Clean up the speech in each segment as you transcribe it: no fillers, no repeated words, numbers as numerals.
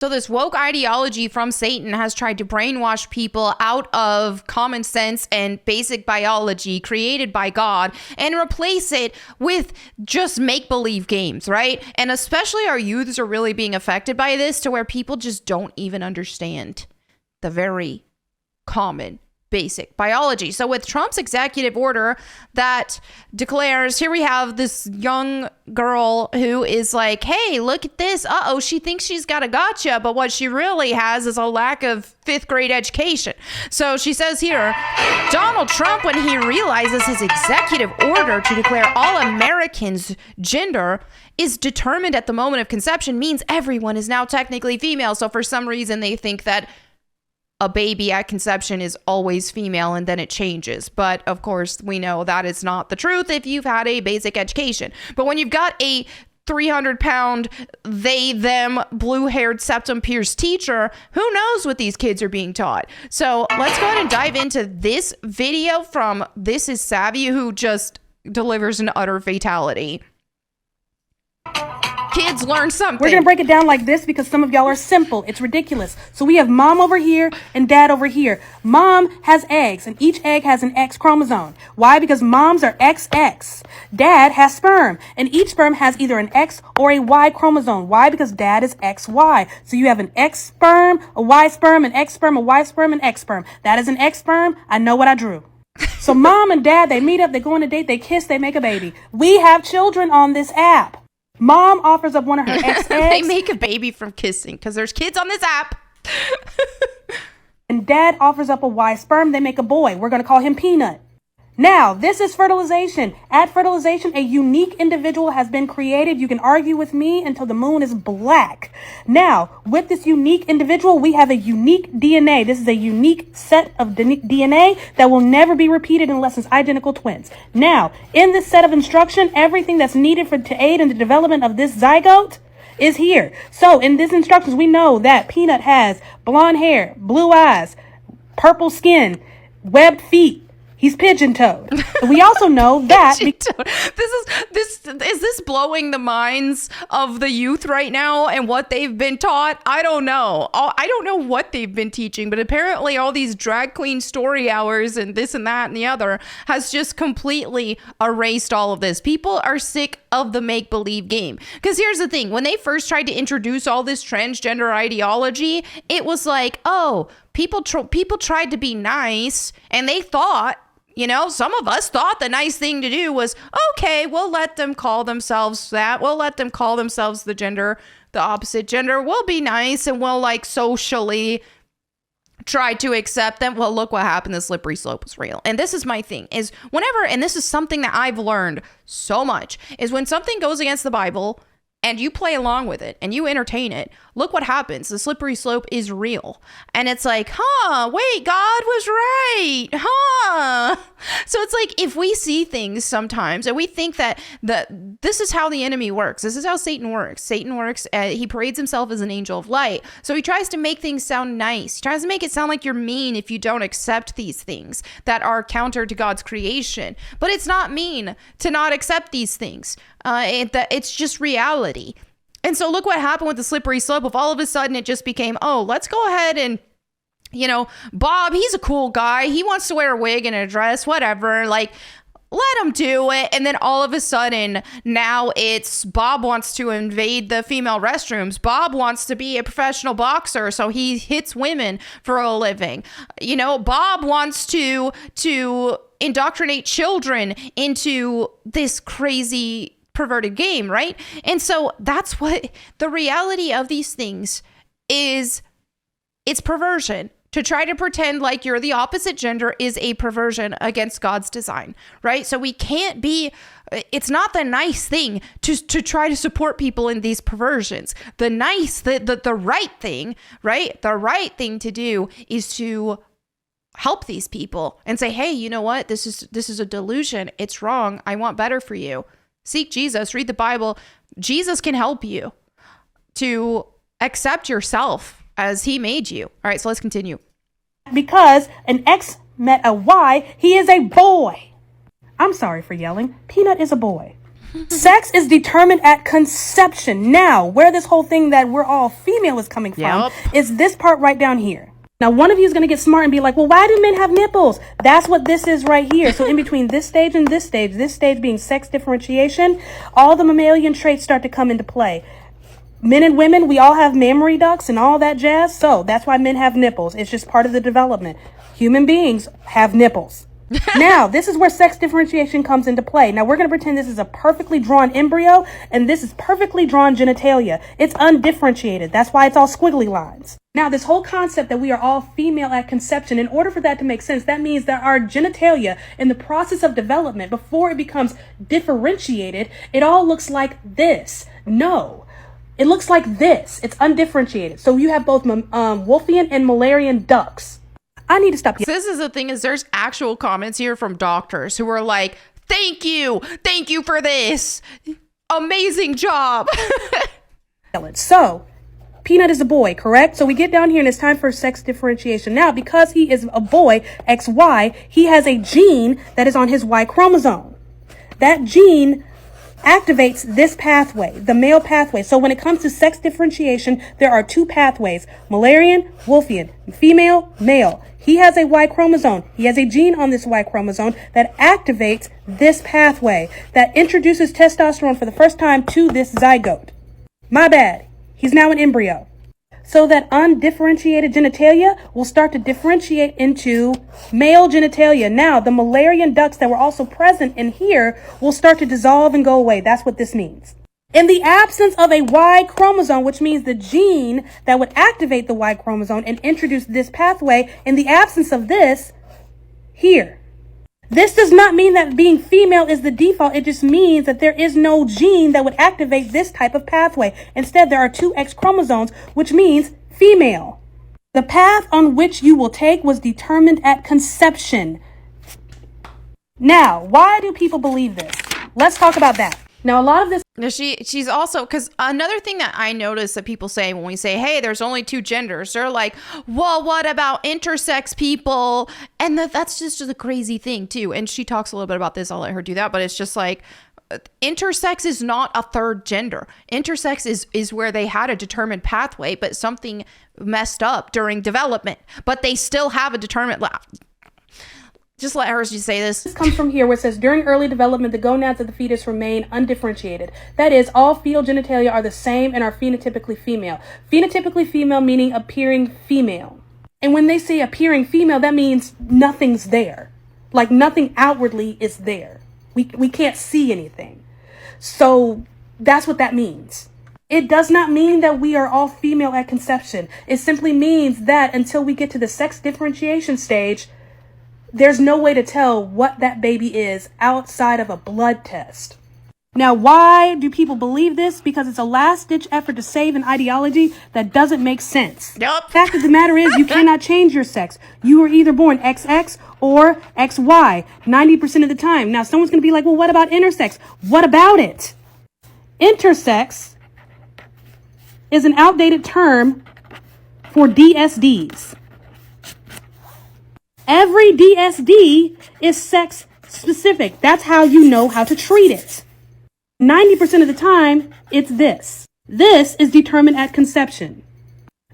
So this woke ideology from Satan has tried to brainwash people out of common sense and basic biology created by God and replace it with just make-believe games, right? And especially our youths are really being affected by this, to where people just don't even understand the very common basic biology. So with Trump's executive order that declares, here we have this young girl who is like, hey, look at this. She thinks she's got a gotcha, but what she really has is a lack of 5th grade education. So she says here, Donald Trump, when he realizes his executive order to declare all Americans' gender is determined at the moment of conception, means everyone is now technically female. So for some reason they think that a baby at conception is always female and then it changes. But of course, we know that is not the truth if you've had a basic education. But when you've got a 300-pound, they, them, blue-haired, septum-pierced teacher, who knows what these kids are being taught? So let's go ahead and dive into this video from This Is Savvy, who just delivers an utter fatality. Kids learn something. We're going to break it down like this because some of y'all are simple. It's ridiculous. So we have mom over here and dad over here. Mom has eggs and each egg has an X chromosome. Why? Because moms are XX. Dad has sperm and each sperm has either an X or a Y chromosome. Why? Because dad is XY. So you have an X sperm, a Y sperm, an X sperm, a Y sperm, an X sperm. That is an X sperm. I know what I drew. So mom and dad, they meet up, they go on a date, they kiss, they make a baby. We have children on this app. Mom offers up one of her ex-eggs. They make a baby from kissing because there's kids on this app. And dad offers up a Y sperm. They make a boy. We're going to call him Peanut. Now, this is fertilization. At fertilization, a unique individual has been created. You can argue with me until the moon is black. Now, with this unique individual, we have a unique DNA. This is a unique set of DNA that will never be repeated unless it's identical twins. Now, in this set of instruction, everything that's needed to aid in the development of this zygote is here. So, in these instructions, we know that Peanut has blonde hair, blue eyes, purple skin, webbed feet. He's pigeon-toed. We also know that is this blowing the minds of the youth right now and what they've been taught? I don't know. I don't know what they've been teaching, but apparently all these drag queen story hours and this and that and the other has just completely erased all of this. People are sick of the make-believe game. Because here's the thing. When they first tried to introduce all this transgender ideology, it was like, people tried to be nice and they thought, some of us thought the nice thing to do was, okay, we'll let them call themselves that. We'll let them call themselves the opposite gender. We'll be nice and we'll socially try to accept them. Well, look what happened. The slippery slope was real. And this is my thing is whenever, and this is something that I've learned so much, is when something goes against the Bible and you play along with it and you entertain it, look what happens. The slippery slope is real. And it's like, wait, God was right. So it's like, if we see things sometimes and we think that this is how the enemy works. This is how Satan works. He parades himself as an angel of light. So he tries to make things sound nice. He tries to make it sound like you're mean if you don't accept these things that are counter to God's creation. But it's not mean to not accept these things. It's just reality. And so look what happened with the slippery slope. If all of a sudden it just became, let's go ahead and, Bob, he's a cool guy. He wants to wear a wig and a dress, whatever. Let him do it. And then all of a sudden now it's Bob wants to invade the female restrooms. Bob wants to be a professional boxer, so he hits women for a living. Bob wants to indoctrinate children into this crazy perverted game, right? And so that's what the reality of these things is. It's perversion. To try to pretend like you're the opposite gender is a perversion against God's design, right? So we can't be, it's not the nice thing to try to support people in these perversions. The right thing, right? The right thing to do is to help these people and say, hey, you know what? This is a delusion. It's wrong. I want better for you. Seek Jesus, read the Bible. Jesus can help you to accept yourself as he made you. All right, so let's continue. Because an X met a Y, he is a boy. I'm sorry for yelling. Peanut is a boy. Sex is determined at conception. Now, where this whole thing that we're all female is coming from is this part right down here. Now, one of you is going to get smart and be like, well, why do men have nipples? That's what this is right here. So in between this stage and this stage being sex differentiation, all the mammalian traits start to come into play. Men and women, we all have mammary ducts and all that jazz. So that's why men have nipples. It's just part of the development. Human beings have nipples. Now, this is where sex differentiation comes into play. Now, we're going to pretend this is a perfectly drawn embryo, and this is perfectly drawn genitalia. It's undifferentiated. That's why it's all squiggly lines. Now, this whole concept that we are all female at conception, in order for that to make sense, that means that our genitalia, in the process of development, before it becomes differentiated, it all looks like this. No. It looks like this. It's undifferentiated. So you have both Wolffian and Mullerian ducts. I need to stop you. So this is the thing, is there's actual comments here from doctors who are like, thank you for this. Amazing job. So, Peanut is a boy, correct? So we get down here and it's time for sex differentiation. Now, because he is a boy, XY, he has a gene that is on his Y chromosome. That gene activates this pathway, the male pathway. So when it comes to sex differentiation, there are two pathways, Mullerian, Wolffian, female, male. He has a Y chromosome. He has a gene on this Y chromosome that activates this pathway, that introduces testosterone for the first time to this zygote. My bad. He's now an embryo. So that undifferentiated genitalia will start to differentiate into male genitalia. Now, the Mullerian ducts that were also present in here will start to dissolve and go away. That's what this means. In the absence of a Y chromosome, which means the gene that would activate the Y chromosome and introduce this pathway, in the absence of this, here. This does not mean that being female is the default. It just means that there is no gene that would activate this type of pathway. Instead, there are two X chromosomes, which means female. The path on which you will take was determined at conception. Now, why do people believe this? Let's talk about that. Now, a lot of this... Now she's also, because another thing that I notice that people say when we say, hey, there's only two genders, they're like, well, what about intersex people? And that's just a crazy thing too. And she talks a little bit about this. I'll let her do that. But it's just like, intersex is not a third gender. Intersex is where they had a determined pathway, but something messed up during development. But they still have a determined... Just let her just say this. This comes from here where it says, during early development, the gonads of the fetus remain undifferentiated. That is, all fetal genitalia are the same and are phenotypically female. Phenotypically female meaning appearing female. And when they say appearing female, that means nothing's there. Like nothing outwardly is there. We can't see anything. So that's what that means. It does not mean that we are all female at conception. It simply means that until we get to the sex differentiation stage, there's no way to tell what that baby is outside of a blood test. Now, why do people believe this? Because it's a last-ditch effort to save an ideology that doesn't make sense. Yep. Fact of the matter is, you cannot change your sex. You are either born XX or XY 90% of the time. Now, someone's going to be like, well, what about intersex? What about it? Intersex is an outdated term for DSDs. Every DSD is sex specific. That's how you know how to treat it. 90% of the time, it's this. This is determined at conception.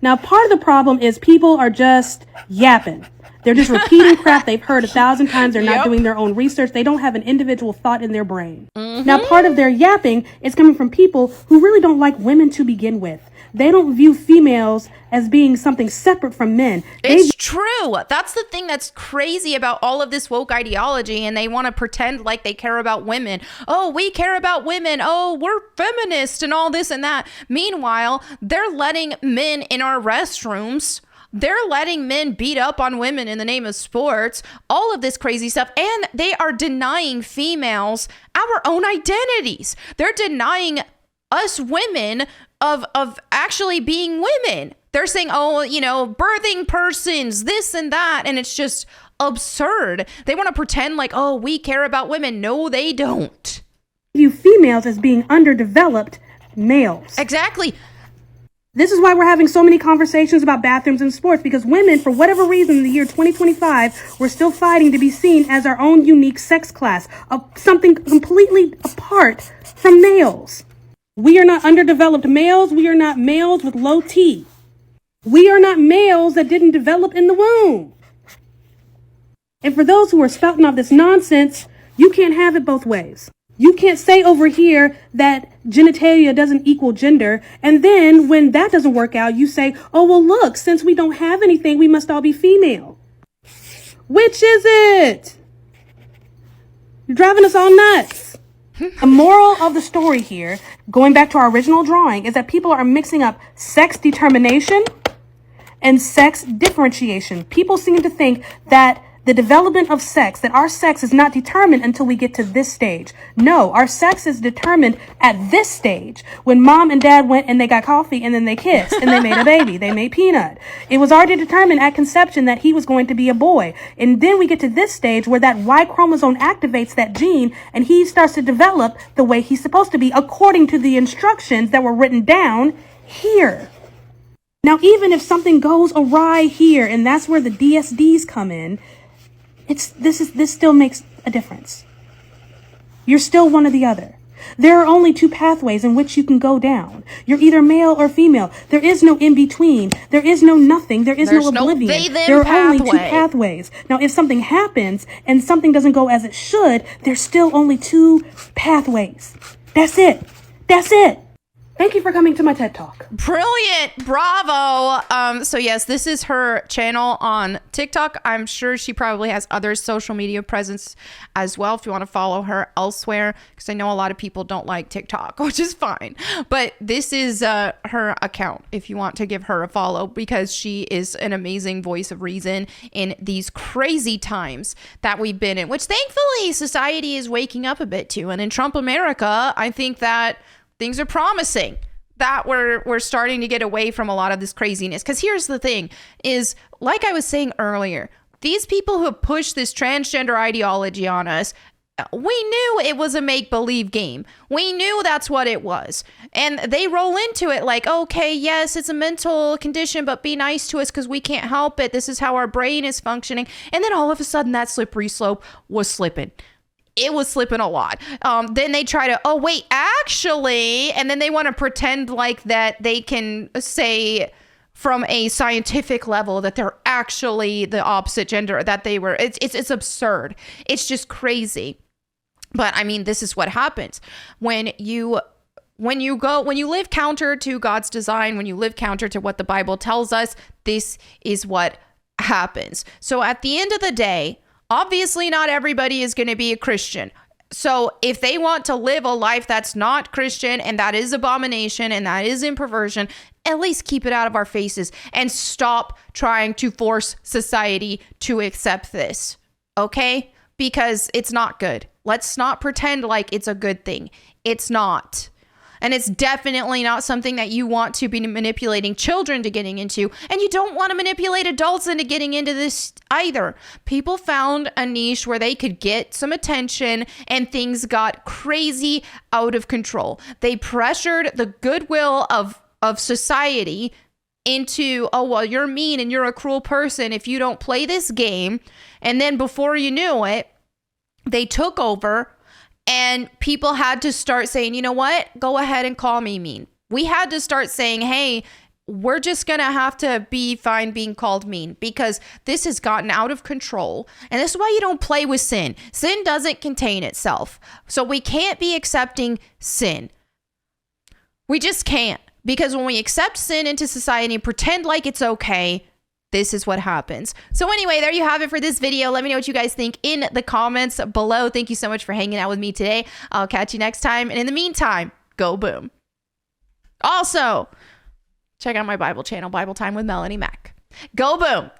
Now, part of the problem is people are just yapping. They're just repeating crap they've heard 1,000 times. They're not doing their own research. They don't have an individual thought in their brain. Now, part of their yapping is coming from people who really don't like women to begin with. They don't view females as being something separate from men. It's true. That's the thing that's crazy about all of this woke ideology, and they want to pretend like they care about women. Oh, we care about women. Oh, we're feminist and all this and that. Meanwhile, they're letting men in our restrooms. They're letting men beat up on women in the name of sports, all of this crazy stuff. And they are denying females our own identities. They're denying us women of actually being women. They're saying, oh, you know, birthing persons, this and that. And it's just absurd. They want to pretend like, oh, we care about women. No, they don't. View females as being underdeveloped males. Exactly. This is why we're having so many conversations about bathrooms in sports, because women, for whatever reason, in the year 2025, we're still fighting to be seen as our own unique sex class, something completely apart from males. We are not underdeveloped males. We are not males with low T. We are not males that didn't develop in the womb. And for those who are spouting off this nonsense, you can't have it both ways. You can't say over here that genitalia doesn't equal gender, and then when that doesn't work out, you say, oh, well, look, since we don't have anything, we must all be female. Which is it? You're driving us all nuts. The moral of the story here, going back to our original drawing, is that people are mixing up sex determination and sex differentiation. People seem to think that the development of sex, that our sex is not determined until we get to this stage. No, our sex is determined at this stage, when mom and dad went and they got coffee and then they kissed and they made a baby. They made Peanut. It was already determined at conception that he was going to be a boy. And then we get to this stage where that Y chromosome activates that gene and he starts to develop the way he's supposed to be according to the instructions that were written down here. Now, even if something goes awry here, and that's where the DSDs come in, this still makes a difference. You're still one or the other. There are only two pathways in which you can go down. You're either male or female. There is no in between. There is no nothing. There's no oblivion. There are only two pathways. Now, if something happens and something doesn't go as it should, there's still only two pathways. That's it. That's it. Thank you for coming to my TED Talk. Brilliant. Bravo. So yes, this is her channel on TikTok. I'm sure she probably has other social media presence as well if you want to follow her elsewhere, because I know a lot of people don't like TikTok, which is fine. But this is her account if you want to give her a follow, because she is an amazing voice of reason in these crazy times that we've been in, which thankfully society is waking up a bit to. And in Trump America, I think that things are promising that we're starting to get away from a lot of this craziness. Because here's the thing is, like I was saying earlier, these people who push this transgender ideology on us, we knew it was a make-believe game. We knew that's what it was. And they roll into it like, okay, yes, it's a mental condition, but be nice to us because we can't help it. This is how our brain is functioning. And then all of a sudden that slippery slope was slipping. It was slipping a lot. Then they try to, oh, wait, actually, and then they want to pretend like that they can say from a scientific level that they're actually the opposite gender, that they were. It's absurd. It's just crazy. But I mean, this is what happens when you live counter to God's design, when you live counter to what the Bible tells us. This is what happens. So at the end of the day, obviously, not everybody is going to be a Christian. So if they want to live a life that's not Christian and that is abomination and that is imperversion, at least keep it out of our faces and stop trying to force society to accept this. Okay? Because it's not good. Let's not pretend like it's a good thing. It's not. And it's definitely not something that you want to be manipulating children to getting into. And you don't want to manipulate adults into getting into this either. People found a niche where they could get some attention and things got crazy out of control. They pressured the goodwill of society into, oh, well, you're mean and you're a cruel person if you don't play this game. And then before you knew it, they took over. And people had to start saying, you know what? Go ahead and call me mean. We had to start saying, hey, we're just going to have to be fine being called mean because this has gotten out of control. And this is why you don't play with sin. Sin doesn't contain itself. So we can't be accepting sin. We just can't. Because when we accept sin into society and pretend like it's okay, this is what happens. So anyway, there you have it for this video. Let me know what you guys think in the comments below. Thank you so much for hanging out with me today. I'll catch you next time. And in the meantime, go boom. Also, check out my Bible channel, Bible Time with Melanie Mack. Go boom.